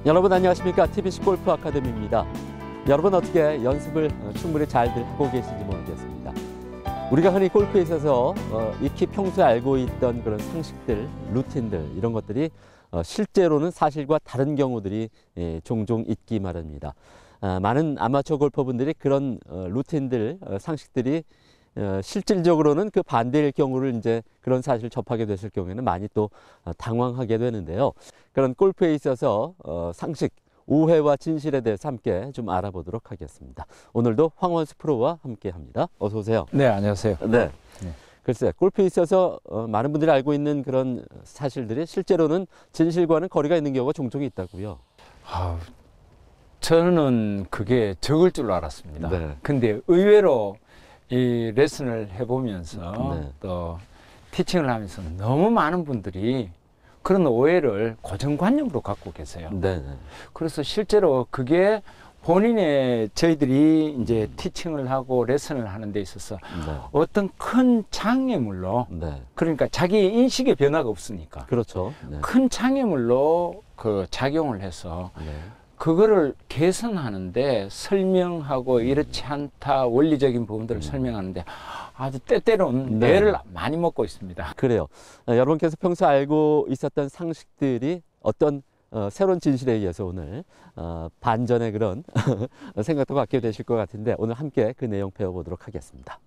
여러분 안녕하십니까? TBC 골프 아카데미입니다. 여러분 어떻게 연습을 충분히 잘들 하고 계신지 모르겠습니다. 우리가 흔히 골프에 있어서 익히 평소에 알고 있던 그런 상식들, 루틴들 이런 것들이 실제로는 사실과 다른 경우들이 종종 있기 마련입니다. 많은 아마추어 골퍼분들이 그런 루틴들, 상식들이 실질적으로는 그 반대일 경우를 이제 그런 사실을 접하게 됐을 경우에는 많이 또 당황하게 되는데요. 그런 골프에 있어서 상식, 오해와 진실에 대해서 함께 좀 알아보도록 하겠습니다. 오늘도 황원수 프로와 함께 합니다. 어서 오세요. 네, 안녕하세요. 네. 글쎄, 골프에 있어서 많은 분들이 알고 있는 그런 사실들이 실제로는 진실과는 거리가 있는 경우가 종종 있다고요. 저는 그게 적을 줄 알았습니다. 네. 근데 의외로 이 레슨을 해보면서 네. 또 티칭을 하면서 너무 많은 분들이 그런 오해를 고정관념으로 갖고 계세요. 네. 그래서 실제로 그게 본인의 저희들이 이제 티칭을 하고 레슨을 하는 데 있어서 네. 어떤 큰 장애물로 네. 그러니까 자기 인식의 변화가 없으니까 그렇죠. 네. 큰 장애물로 그 작용을 해서 네. 그거를 개선하는데 설명하고 이렇지 않다 원리적인 부분들을 설명하는데 아주 때때로는 네. 뇌를 많이 먹고 있습니다. 그래요. 여러분께서 평소 알고 있었던 상식들이 어떤 새로운 진실에 의해서 오늘 반전의 그런 생각도 갖게 되실 것 같은데 오늘 함께 그 내용 배워보도록 하겠습니다.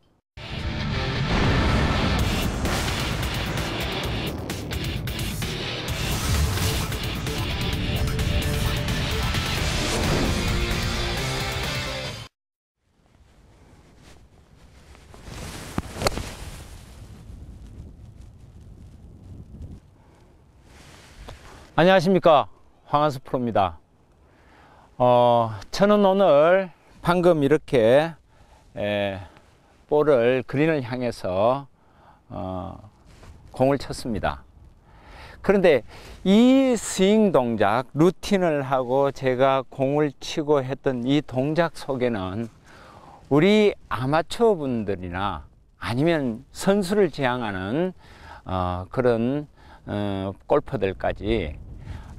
안녕하십니까, 황한수 프로입니다. 저는 오늘 방금 이렇게 볼을 그린을 향해서 공을 쳤습니다. 그런데 이 스윙 동작, 루틴을 하고 제가 공을 치고 했던 이 동작 속에는 우리 아마추어 분들이나 아니면 선수를 지향하는 그런 골퍼들까지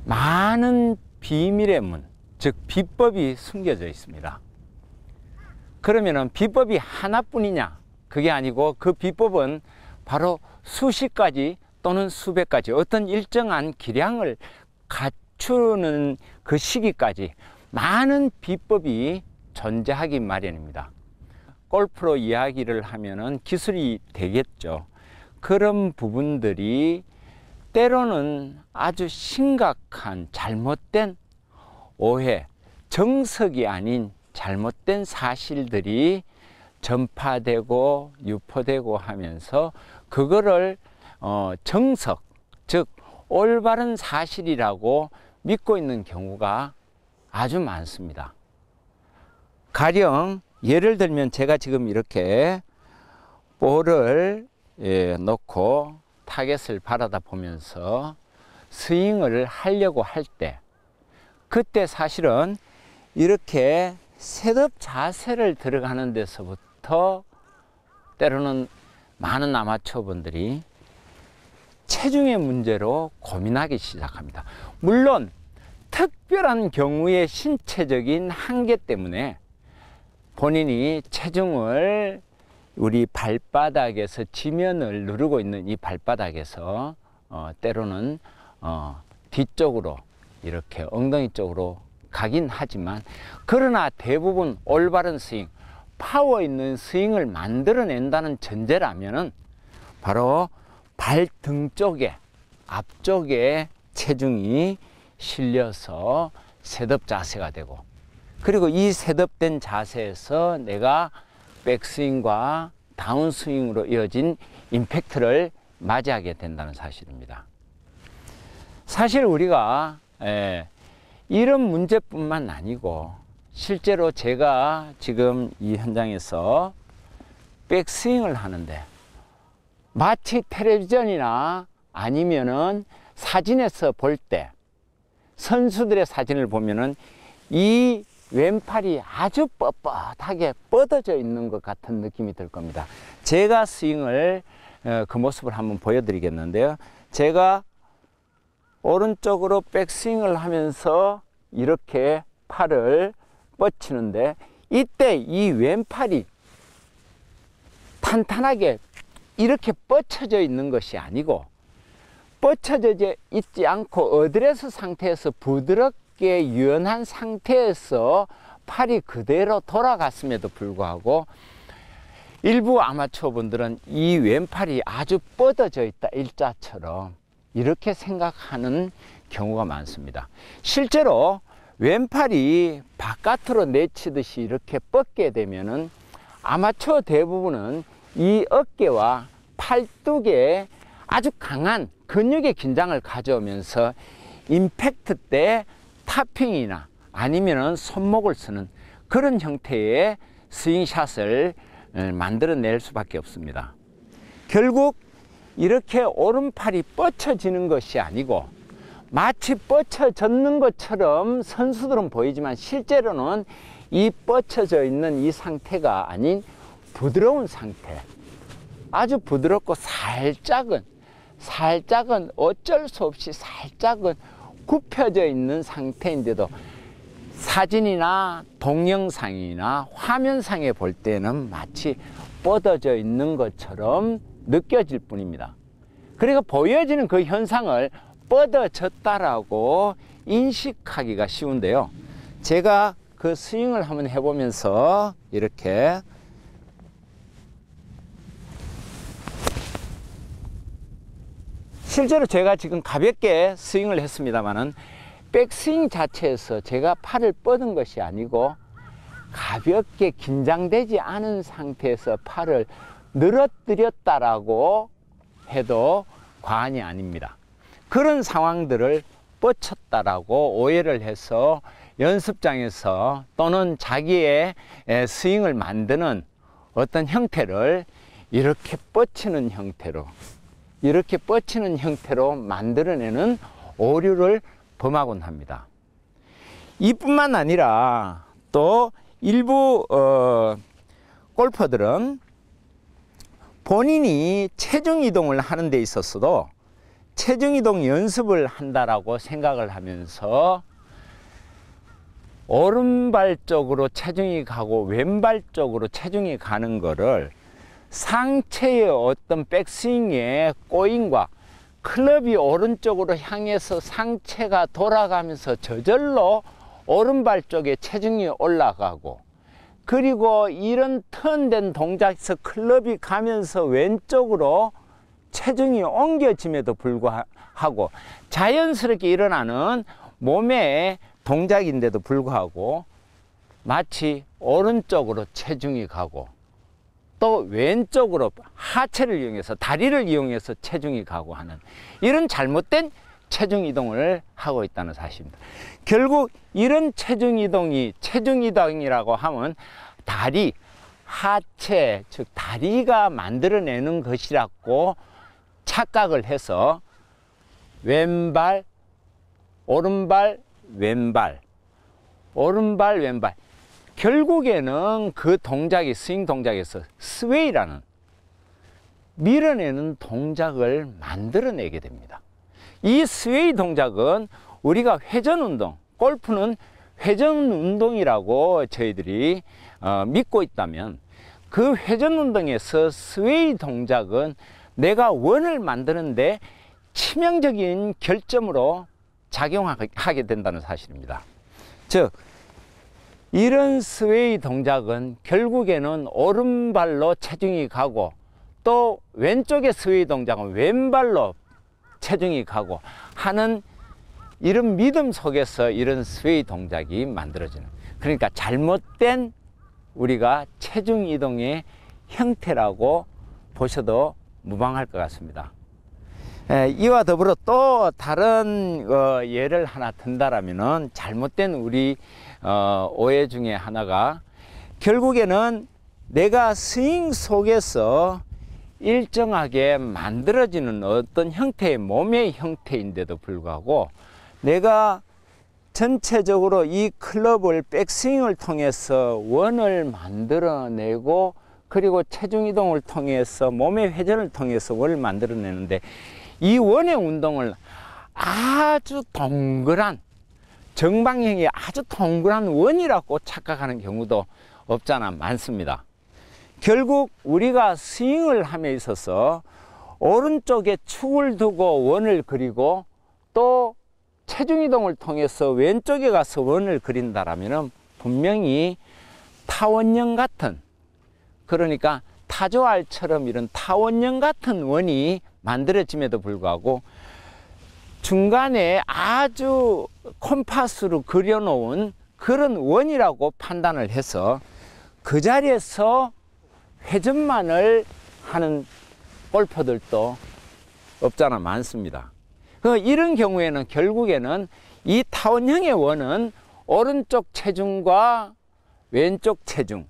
많은 비밀의 문, 즉 비법이 숨겨져 있습니다. 그러면은 비법이 하나뿐이냐? 그게 아니고 그 비법은 바로 수십 가지 또는 수백 가지 어떤 일정한 기량을 갖추는 그 시기까지 많은 비법이 존재하기 마련입니다. 골프로 이야기를 하면은 기술이 되겠죠. 그런 부분들이 때로는 아주 심각한 잘못된 오해, 정석이 아닌 잘못된 사실들이 전파되고 유포되고 하면서 그거를 정석, 즉 올바른 사실이라고 믿고 있는 경우가 아주 많습니다. 가령 예를 들면 제가 지금 이렇게 볼을 놓고 타겟을 바라다 보면서 스윙을 하려고 할 때 그때 사실은 이렇게 셋업 자세를 들어가는 데서부터 때로는 많은 아마추어 분들이 체중의 문제로 고민하기 시작합니다. 물론 특별한 경우의 신체적인 한계 때문에 본인이 체중을 우리 발바닥에서 지면을 누르고 있는 이 발바닥에서 때로는 뒤쪽으로 이렇게 엉덩이 쪽으로 가긴 하지만 그러나 대부분 올바른 스윙, 파워 있는 스윙을 만들어낸다는 전제라면은 바로 발등 쪽에 앞쪽에 체중이 실려서 셋업 자세가 되고 그리고 이 셋업된 자세에서 내가 백스윙과 다운스윙으로 이어진 임팩트를 맞이하게 된다는 사실입니다. 사실 우리가 이런 문제뿐만 아니고 실제로 제가 지금 이 현장에서 백스윙을 하는데 마치 텔레비전이나 아니면은 사진에서 볼 때 선수들의 사진을 보면은 이 왼팔이 아주 뻣뻣하게 뻗어져 있는 것 같은 느낌이 들 겁니다. 제가 스윙을 그 모습을 한번 보여드리겠는데요. 제가 오른쪽으로 백스윙을 하면서 이렇게 팔을 뻗치는데, 이때 이 왼팔이 탄탄하게 이렇게 뻗쳐져 있는 것이 아니고, 뻗쳐져 있지 않고 어드레스 상태에서 부드럽게 유연한 상태에서 팔이 그대로 돌아갔음에도 불구하고 일부 아마추어 분들은 이 왼팔이 아주 뻗어져 있다, 일자처럼 이렇게 생각하는 경우가 많습니다. 실제로 왼팔이 바깥으로 내치듯이 이렇게 뻗게 되면은 아마추어 대부분은 이 어깨와 팔뚝에 아주 강한 근육의 긴장을 가져오면서 임팩트 때 타핑이나 아니면은 손목을 쓰는 그런 형태의 스윙샷을 만들어낼 수밖에 없습니다. 결국 이렇게 오른팔이 뻗쳐지는 것이 아니고 마치 뻗쳐졌는 것처럼 선수들은 보이지만 실제로는 이 뻗쳐져 있는 이 상태가 아닌 부드러운 상태, 아주 부드럽고 살짝은 어쩔 수 없이 살짝은 굽혀져 있는 상태인데도 사진이나 동영상이나 화면상에 볼 때는 마치 뻗어져 있는 것처럼 느껴질 뿐입니다. 그리고 보여지는 그 현상을 뻗어졌다라고 인식하기가 쉬운데요. 제가 그 스윙을 한번 해보면서 이렇게 실제로 제가 지금 가볍게 스윙을 했습니다만은 백스윙 자체에서 제가 팔을 뻗은 것이 아니고 가볍게 긴장되지 않은 상태에서 팔을 늘어뜨렸다라고 해도 과언이 아닙니다. 그런 상황들을 뻗쳤다라고 오해를 해서 연습장에서 또는 자기의 스윙을 만드는 어떤 형태를 이렇게 뻗치는 형태로 만들어내는 오류를 범하곤 합니다. 이뿐만 아니라 또 일부 골퍼들은 본인이 체중 이동을 하는 데 있어서도 체중 이동 연습을 한다라고 생각을 하면서 오른발 쪽으로 체중이 가고 왼발 쪽으로 체중이 가는 거를 상체의 어떤 백스윙의 꼬임과 클럽이 오른쪽으로 향해서 상체가 돌아가면서 저절로 오른발 쪽에 체중이 올라가고, 그리고 이런 턴된 동작에서 클럽이 가면서 왼쪽으로 체중이 옮겨짐에도 불구하고 자연스럽게 일어나는 몸의 동작인데도 불구하고 마치 오른쪽으로 체중이 가고 또 왼쪽으로 하체를 이용해서 다리를 이용해서 체중이 가고 하는 이런 잘못된 체중 이동을 하고 있다는 사실입니다. 결국 이런 체중 이동이라고 하면 다리, 하체, 즉 다리가 만들어내는 것이라고 착각을 해서 왼발, 오른발, 왼발, 오른발, 왼발, 결국에는 그 동작이 스윙 동작에서 스웨이라는 밀어내는 동작을 만들어내게 됩니다. 이 스웨이 동작은 우리가 회전 운동, 골프는 회전 운동이라고 저희들이 믿고 있다면 그 회전 운동에서 스웨이 동작은 내가 원을 만드는데 치명적인 결점으로 작용하게 된다는 사실입니다. 즉 이런 스웨이 동작은 결국에는 오른발로 체중이 가고 또 왼쪽의 스웨이 동작은 왼발로 체중이 가고 하는 이런 믿음 속에서 이런 스웨이 동작이 만들어지는, 그러니까 잘못된 우리가 체중 이동의 형태라고 보셔도 무방할 것 같습니다. 이와 더불어 또 다른 예를 하나 든다라면은 잘못된 우리 오해 중에 하나가 결국에는 내가 스윙 속에서 일정하게 만들어지는 어떤 형태의 몸의 형태인데도 불구하고 내가 전체적으로 이 클럽을 백스윙을 통해서 원을 만들어내고 그리고 체중 이동을 통해서 몸의 회전을 통해서 원을 만들어내는데 이 원의 운동을 아주 동그란 정방향이 아주 동그란 원이라고 착각하는 경우도 없잖아 많습니다. 결국 우리가 스윙을 함에 있어서 오른쪽에 축을 두고 원을 그리고 또 체중이동을 통해서 왼쪽에 가서 원을 그린다라면 분명히 타원형 같은, 그러니까 타조알처럼 이런 타원형 같은 원이 만들어짐에도 불구하고 중간에 아주 콤파스로 그려놓은 그런 원이라고 판단을 해서 그 자리에서 회전만을 하는 골퍼들도 없잖아 많습니다. 이런 경우에는 결국에는 이 타원형의 원은 오른쪽 체중과 왼쪽 체중,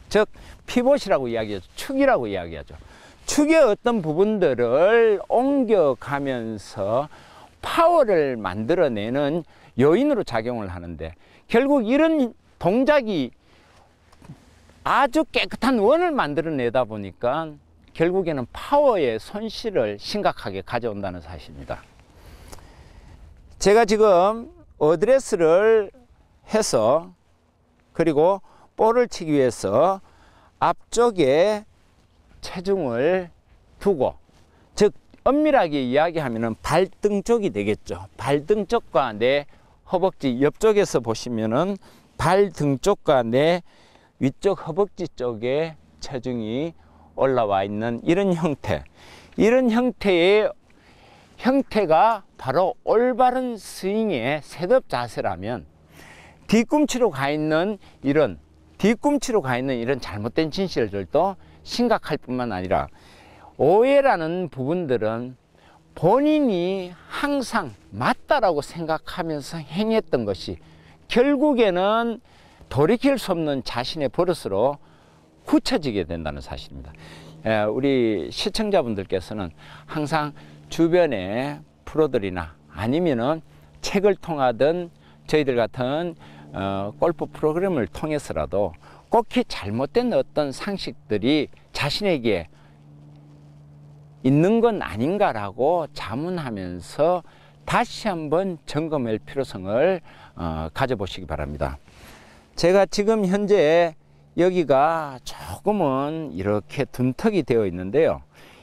즉 피봇이라고 이야기하죠. 축이라고 이야기하죠. 축의 어떤 부분들을 옮겨가면서 파워를 만들어내는 요인으로 작용을 하는데, 결국 이런 동작이 아주 깨끗한 원을 만들어내다 보니까 결국에는 파워의 손실을 심각하게 가져온다는 사실입니다. 제가 지금 어드레스를 해서 그리고 볼을 치기 위해서 앞쪽에 체중을 두고, 즉 엄밀하게 이야기하면 발등 쪽이 되겠죠. 발등 쪽과 내 허벅지 옆쪽에서 보시면은 발등 쪽과 내 위쪽 허벅지 쪽에 체중이 올라와 있는 이런 형태, 이런 형태가 바로 올바른 스윙의 셋업 자세라면 뒤꿈치로 가 있는 이런 잘못된 진실들도 심각할 뿐만 아니라 오해라는 부분들은 본인이 항상 맞다라고 생각하면서 행했던 것이 결국에는 돌이킬 수 없는 자신의 버릇으로 굳혀지게 된다는 사실입니다. 우리 시청자분들께서는 항상 주변의 프로들이나 아니면은 책을 통하든 저희들 같은 골프 프로그램을 통해서라도 꼭히 잘못된 어떤 상식들이 자신에게 있는 건 아닌가라고 자문하면서 다시 한번 점검할 필요성을 가져보시기 바랍니다. 제가 지금 현재 여기가 조금은 이렇게 둔턱이 되어 있는데요.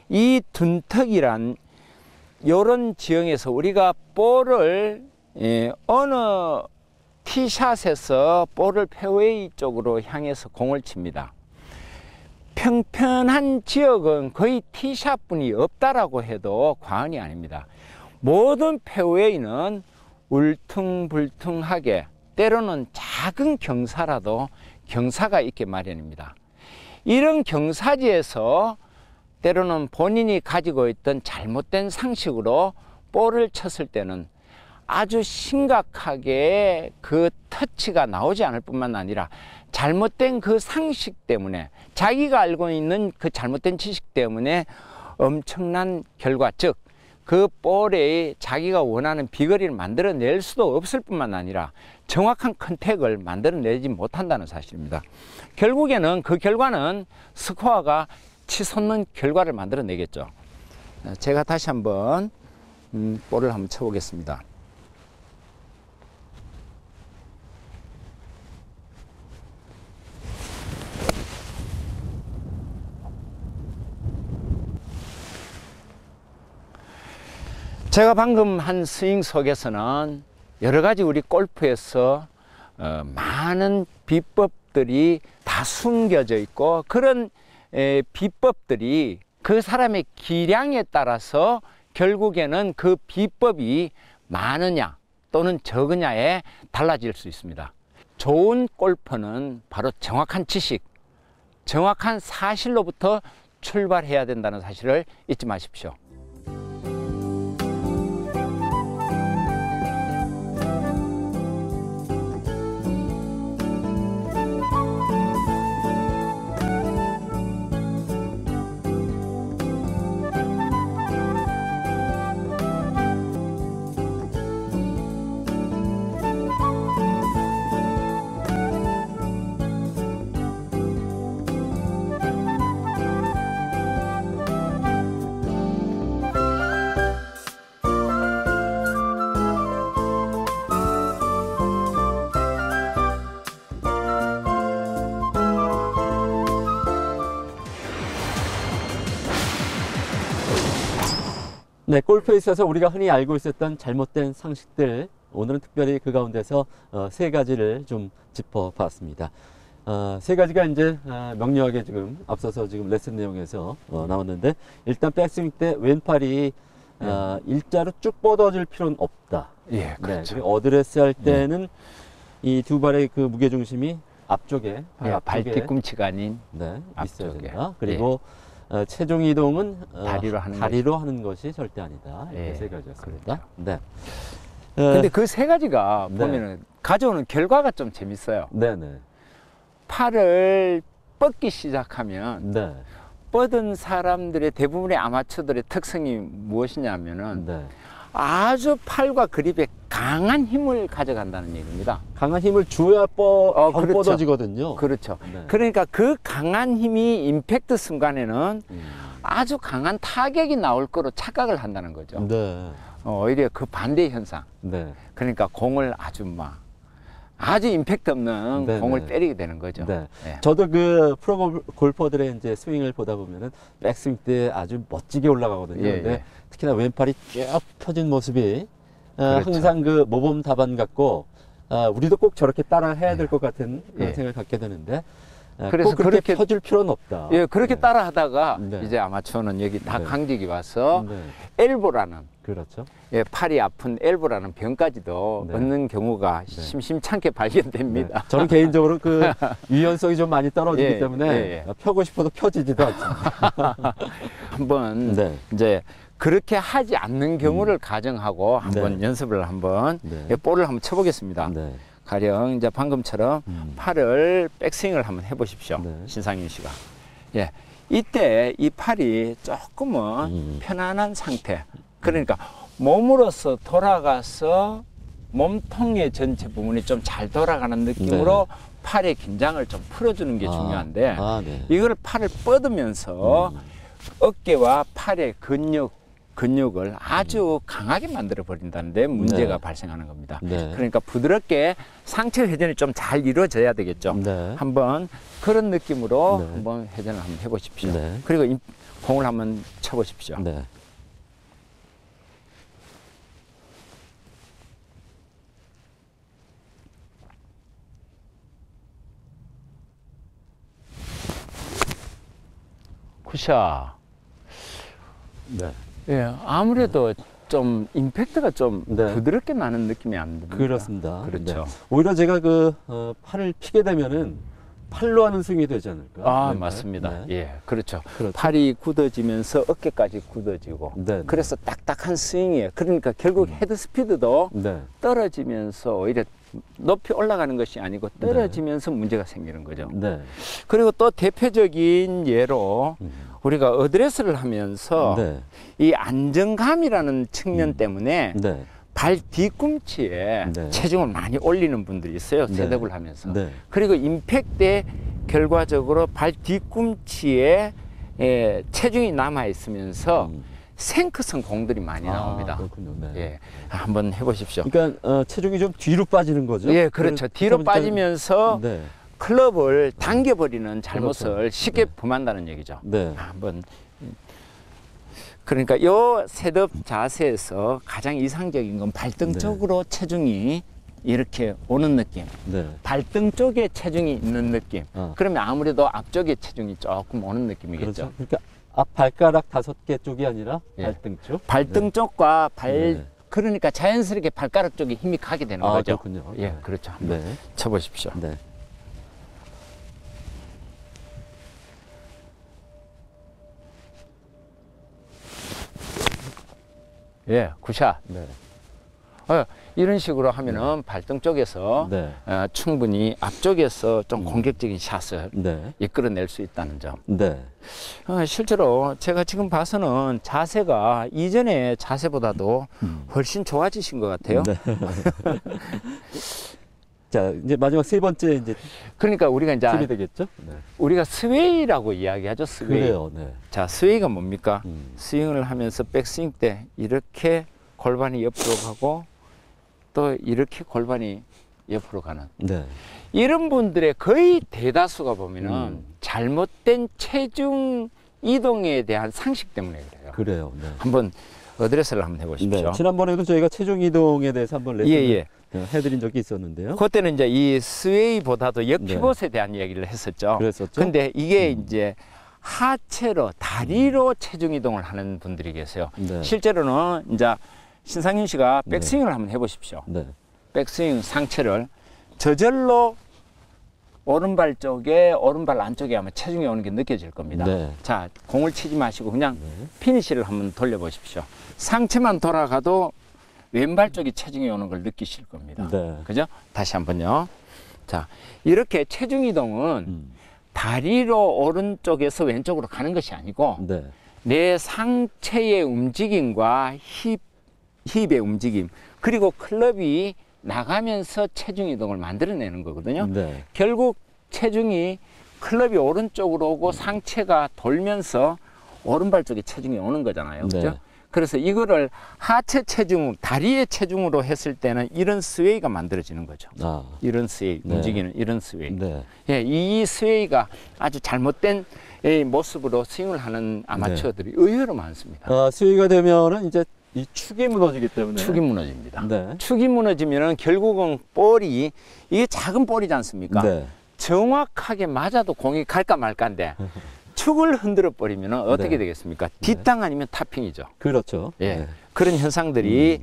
이 둔턱이란 이런 지형에서 우리가 볼을 어느 티샷에서 볼을 페어웨이 쪽으로 향해서 공을 칩니다. 평평한 지역은 거의 티샷뿐이 없다라고 해도 과언이 아닙니다. 모든 페어웨이는 울퉁불퉁하게 때로는 작은 경사라도 경사가 있게 마련입니다. 이런 경사지에서 때로는 본인이 가지고 있던 잘못된 상식으로 볼을 쳤을 때는 아주 심각하게 그 터치가 나오지 않을 뿐만 아니라 잘못된 그 상식 때문에, 자기가 알고 있는 그 잘못된 지식 때문에 엄청난 결과, 즉 그 볼에 자기가 원하는 비거리를 만들어낼 수도 없을 뿐만 아니라 정확한 컨택을 만들어내지 못한다는 사실입니다. 결국에는 그 결과는 스코어가 치솟는 결과를 만들어내겠죠. 제가 다시 한번 볼을 한번 쳐보겠습니다. 제가 방금 한 스윙 속에서는 여러 가지 우리 골프에서 많은 비법들이 다 숨겨져 있고, 그런 비법들이 그 사람의 기량에 따라서 결국에는 그 비법이 많으냐 또는 적으냐에 달라질 수 있습니다. 좋은 골퍼는 바로 정확한 지식, 정확한 사실로부터 출발해야 된다는 사실을 잊지 마십시오. 네, 골프에 있어서 우리가 흔히 알고 있었던 잘못된 상식들, 오늘은 특별히 그 가운데서 세 가지를 좀 짚어봤습니다. 세 가지가 이제 명료하게 지금 앞서서 지금 레슨 내용에서 나왔는데, 일단 백스윙 때 왼팔이 일자로 쭉 뻗어질 필요는 없다. 예, 그렇죠. 네, 그리고 어드레스 할 때는 이 두 발의 그 무게 중심이 앞쪽에, 예, 발 뒤꿈치가 아닌 네, 있어야 앞쪽에. 된다. 그리고 체중 이동은 다리로 하는 것이 절대 아니다. 이렇게 예, 세 가지였습니다. 그렇죠. 네. 근데 그 세 가지가 네. 보면은 가져오는 결과가 좀 재밌어요. 네네. 팔을 뻗기 시작하면 네. 뻗은 사람들의 대부분의 아마추어들의 특성이 무엇이냐면은 네. 아주 팔과 그립에 강한 힘을 가져간다는 얘기입니다. 강한 힘을 줘야 그렇죠. 뻗어지거든요. 그렇죠. 네. 그러니까 그 강한 힘이 임팩트 순간에는 아주 강한 타격이 나올 거로 착각을 한다는 거죠. 네. 오히려 그 반대 현상. 네. 그러니까 공을 아주 임팩트 없는 네네. 공을 때리게 되는 거죠. 네. 예. 저도 그 프로 골퍼들의 이제 스윙을 보다 보면은 백스윙 때 아주 멋지게 올라가거든요. 예, 근데 예. 특히나 왼팔이 쭉 펴진 모습이 그렇죠. 항상 그 모범 답안 같고, 우리도 꼭 저렇게 따라 해야 될 것 같은 그런 예. 생각을 갖게 되는데, 그래서 꼭 그렇게 그렇게 펴줄 필요는 없다. 예, 그렇게 네. 따라 하다가 네. 이제 아마추어는 여기 다 네. 강직이 와서 네. 엘보라는 그렇죠. 예, 팔이 아픈 엘보라는 병까지도 네. 얻는 경우가 심심찮게 발견됩니다. 네. 저는 개인적으로 그 유연성이 좀 많이 떨어지기 예, 때문에 예, 펴고 싶어도 펴지지도 않습니다. 한번 네. 이제 그렇게 하지 않는 경우를 가정하고 한번 네. 연습을 한번 네. 예, 볼을 한번 쳐보겠습니다. 네. 가령 이제 방금처럼 팔을 백스윙을 한번 해보십시오. 네. 신상윤 씨가. 예, 이때 이 팔이 조금은 편안한 상태. 그러니까 몸으로서 돌아가서 몸통의 전체 부분이 좀 잘 돌아가는 느낌으로 팔의 긴장을 좀 풀어주는 게 중요한데 네. 이걸 팔을 뻗으면서 어깨와 팔의 근육을 아주 강하게 만들어 버린다는데 문제가 네. 발생하는 겁니다. 네. 그러니까 부드럽게 상체 회전이 좀 잘 이루어져야 되겠죠. 네. 한번 그런 느낌으로 네. 한번 회전을 한번 해보십시오. 네. 그리고 공을 한번 쳐보십시오. 네. 굿샷. 네. 예, 아무래도 좀 임팩트가 좀 네. 부드럽게 나는 느낌이 안 듭니다. 그렇습니다. 그렇죠. 네. 오히려 제가 그 팔을 피게 되면은 팔로 하는 스윙이 되지 않을까? 아, 네. 맞습니다. 네. 예, 그렇죠. 그렇죠. 팔이 굳어지면서 어깨까지 굳어지고. 네. 그래서 딱딱한 스윙이에요. 그러니까 결국 헤드 스피드도 네. 떨어지면서 오히려 높이 올라가는 것이 아니고 떨어지면서 문제가 생기는 거죠. 네. 그리고 또 대표적인 예로 우리가 어드레스를 하면서 네. 이 안정감이라는 측면 때문에 네. 발 뒤꿈치에 네. 체중을 많이 올리는 분들이 있어요. 네. 셋업을 하면서. 네. 그리고 임팩트에 결과적으로 발 뒤꿈치에 체중이 남아 있으면서 생크성 공들이 많이 나옵니다. 그렇군요. 네. 예, 한번 해보십시오. 그러니까 체중이 좀 뒤로 빠지는 거죠? 예, 그렇죠. 뒤로 그러니까- 빠지면서 네. 클럽을 당겨버리는 잘못을 그렇죠. 쉽게 네. 범한다는 얘기죠. 네. 한번 그러니까 요 셋업 자세에서 가장 이상적인 건 발등 네. 쪽으로 체중이 이렇게 오는 느낌. 네. 발등 쪽에 체중이 있는 느낌. 아. 그러면 아무래도 앞쪽에 체중이 조금 오는 느낌이겠죠. 그렇죠. 그러니까 앞 발가락 5개 쪽이 아니라 예. 발등 쪽. 발등 쪽과 네. 그러니까 자연스럽게 발가락 쪽에 힘이 가게 되는 아, 거죠. 그렇군요. 예, 네. 그렇죠. 한번 네. 쳐보십시오. 네. 예, 굿샷. 네. 이런 식으로 하면은 발등 쪽에서 네. 충분히 앞쪽에서 좀 공격적인 샷을 네. 이끌어낼 수 있다는 점. 네. 실제로 제가 지금 봐서는 자세가 이전의 자세보다도 훨씬 좋아지신 것 같아요. 네. 자, 이제 마지막 세 번째 이제 그러니까 우리가 이제 팁이 되겠죠? 네. 우리가 스웨이라고 이야기하죠. 스웨이. 그래요. 네. 자, 스웨이가 뭡니까? 음. 스윙을 하면서 백스윙 때 이렇게 골반이 옆으로 가고 또 이렇게 골반이 옆으로 가는 네. 이런 분들의 거의 대다수가 보면은 잘못된 체중 이동에 대한 상식 때문에 그래요. 그래요. 네. 한번 어드레스를 한번 해보십시오. 네, 지난번에도 저희가 체중 이동에 대해서 한번 레슨을 예. 해드린 적이 있었는데요. 그때는 이제 이 스웨이보다도 역피봇에 대한 이야기를 했었죠. 그랬었죠. 근데 이게 이제 하체로 다리로 체중 이동을 하는 분들이 계세요. 네. 실제로는 이제 신상윤 씨가 백스윙을 한번 해보십시오. 네. 백스윙 상체를 저절로 오른발 쪽에 오른발 안쪽에 아마 체중이 오는 게 느껴질 겁니다. 네. 자, 공을 치지 마시고 그냥 피니시를 한번 돌려보십시오. 상체만 돌아가도 왼발 쪽에 체중이 오는 걸 느끼실 겁니다. 네. 그죠? 다시 한번요. 자, 이렇게 체중 이동은 다리로 오른쪽에서 왼쪽으로 가는 것이 아니고 네. 내 상체의 움직임과 힙의 움직임 그리고 클럽이 나가면서 체중 이동을 만들어내는 거거든요. 네. 결국 체중이 클럽이 오른쪽으로 오고 상체가 돌면서 오른발 쪽에 체중이 오는 거잖아요. 네. 그죠? 그래서 이거를 하체 체중, 다리의 체중으로 했을 때는 이런 스웨이가 만들어지는 거죠. 아. 이런 스웨이, 네. 움직이는 이런 스웨이. 네. 예, 이 스웨이가 아주 잘못된 이 모습으로 스윙을 하는 아마추어들이 의외로 많습니다. 스윙이 되면은 이제 이 축이 무너지기 때문에 축이 무너집니다. 네. 축이 무너지면은 결국은 볼이 이게 작은 볼이지 않습니까? 네. 정확하게 맞아도 공이 갈까 말까인데 축을 흔들어 버리면은 어떻게 네. 되겠습니까? 뒷땅 아니면 타핑이죠. 그렇죠. 예, 네. 그런 현상들이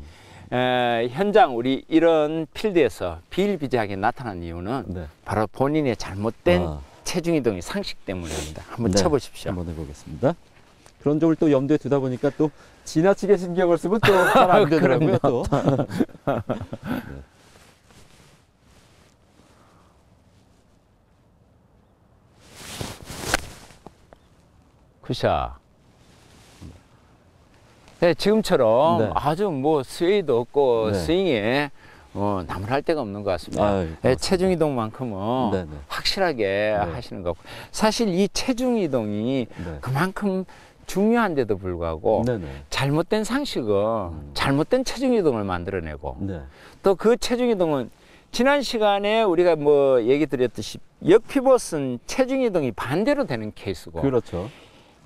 현장 우리 이런 필드에서 비일비재하게 나타난 이유는 네. 바로 본인의 잘못된 아. 체중 이동의 상식 때문입니다. 한번 네. 쳐보십시오. 한번 해보겠습니다. 그런 점을 또 염두에 두다 보니까 또 지나치게 신경을 쓰면 또 잘 안 되더라고요. 또. 네. 굿샷. 네, 지금처럼 네. 아주 뭐 스웨이도 없고 네. 스윙에 나무랄 데가 없는 것 같습니다. 아유, 네, 체중 이동만큼은 네, 네. 확실하게 하시는 거고 사실 이 체중 이동이 네. 그만큼 중요한데도 불구하고 네네. 잘못된 상식은 잘못된 체중 이동을 만들어내고 네. 또 그 체중 이동은 지난 시간에 우리가 뭐 얘기 드렸듯이 역피봇은 체중 이동이 반대로 되는 케이스고 그렇죠.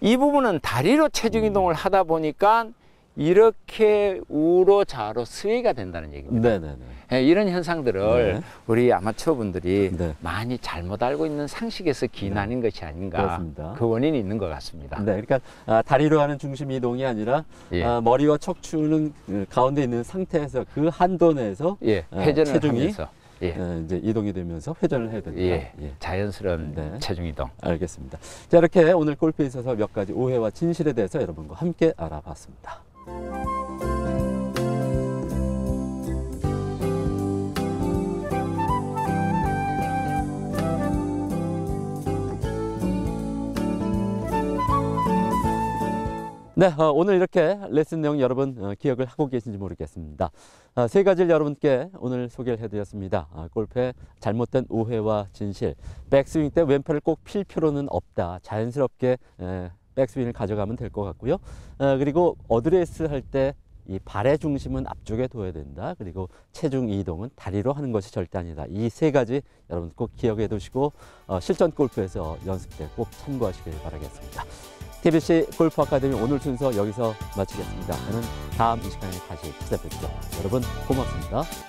이 부분은 다리로 체중 이동을 하다 보니까 이렇게 우로 좌로 스웨이가 된다는 얘기입니다. 네네네. 예, 이런 현상들을 네. 우리 아마추어 분들이 네. 많이 잘못 알고 있는 상식에서 기인하는 것이 아닌가. 그렇습니다. 그 원인이 있는 것 같습니다. 네, 그러니까 다리로 하는 중심 이동이 아니라 예. 머리와 척추는 가운데 있는 상태에서 그 한도 내에서 예, 회전을 체중이 하면서 예. 이제 이동이 되면서 회전을 해야 된다. 예, 예. 자연스러운 네. 체중 이동. 알겠습니다. 자, 이렇게 오늘 골프에 있어서 몇 가지 오해와 진실에 대해서 여러분과 함께 알아봤습니다. 네, 오늘 이렇게 레슨 내용 여러분 기억을 하고 계신지 모르겠습니다. 세 가지를 여러분께 오늘 소개를 해드렸습니다. 골프의 잘못된 오해와 진실, 백스윙 때 왼팔을 꼭 필 필요는 없다. 자연스럽게 백스윙을 가져가면 될 것 같고요. 그리고 어드레스 할 때 이 발의 중심은 앞쪽에 둬야 된다. 그리고 체중 이동은 다리로 하는 것이 절대 아니다. 이 세 가지 여러분 꼭 기억해 두시고 실전 골프에서 연습 때 꼭 참고하시길 바라겠습니다. TBC 골프 아카데미 오늘 순서 여기서 마치겠습니다. 저는 다음 이 시간에 다시 찾아뵙죠. 여러분 고맙습니다.